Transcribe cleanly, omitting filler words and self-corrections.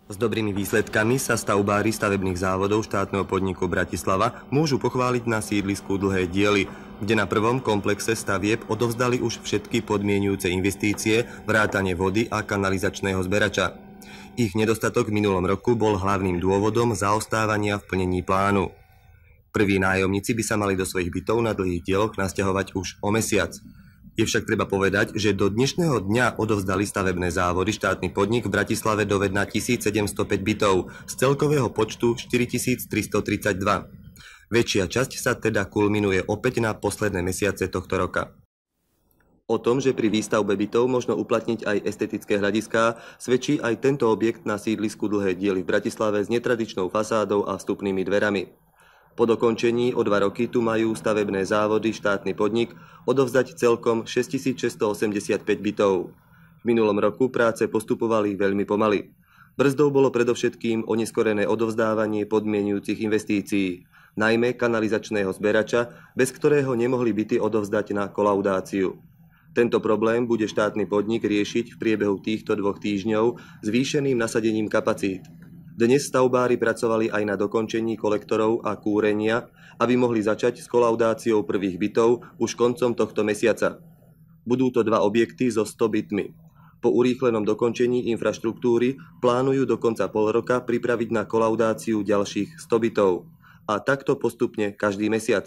S dobrými výsledkami sa stavbári stavebných závodov štátneho podniku Bratislava môžu pochváliť na sídlisku Dlhé diely, kde na prvom komplexe stavieb odovzdali už všetky podmienujúce investície, vrátane vody a kanalizačného zberača. Ich nedostatok v minulom roku bol hlavným dôvodom zaostávania v plnení plánu. Prví nájomníci by sa mali do svojich bytov na Dlhých dieloch nasťahovať už o mesiac. Je však treba povedať, že do dnešného dňa odovzdali stavebné závody štátny podnik v Bratislave dovedna 1705 bytov z celkového počtu 4332. Väčšia časť sa teda kulminuje opäť na posledné mesiace tohto roka. O tom, že pri výstavbe bytov možno uplatniť aj estetické hľadiská, svedčí aj tento objekt na sídlisku Dlhé diely v Bratislave s netradičnou fasádou a vstupnými dverami. Po dokončení o 2 roky tu majú stavebné závody štátny podnik odovzdať celkom 6685 bytov. V minulom roku práce postupovali veľmi pomaly. Brzdou bolo predovšetkým oneskorené odovzdávanie podmienujúcich investícií, najmä kanalizačného zberača, bez ktorého nemohli byty odovzdať na kolaudáciu. Tento problém bude štátny podnik riešiť v priebehu týchto 2 týždňov zvýšeným nasadením kapacít. Dnes stavbári pracovali aj na dokončení kolektorov a kúrenia, aby mohli začať s kolaudáciou prvých bytov už koncom tohto mesiaca. Budú to 2 objekty so 100 bytmi. Po urýchlenom dokončení infraštruktúry plánujú do konca pol roka pripraviť na kolaudáciu ďalších 100 bytov. A takto postupne každý mesiac.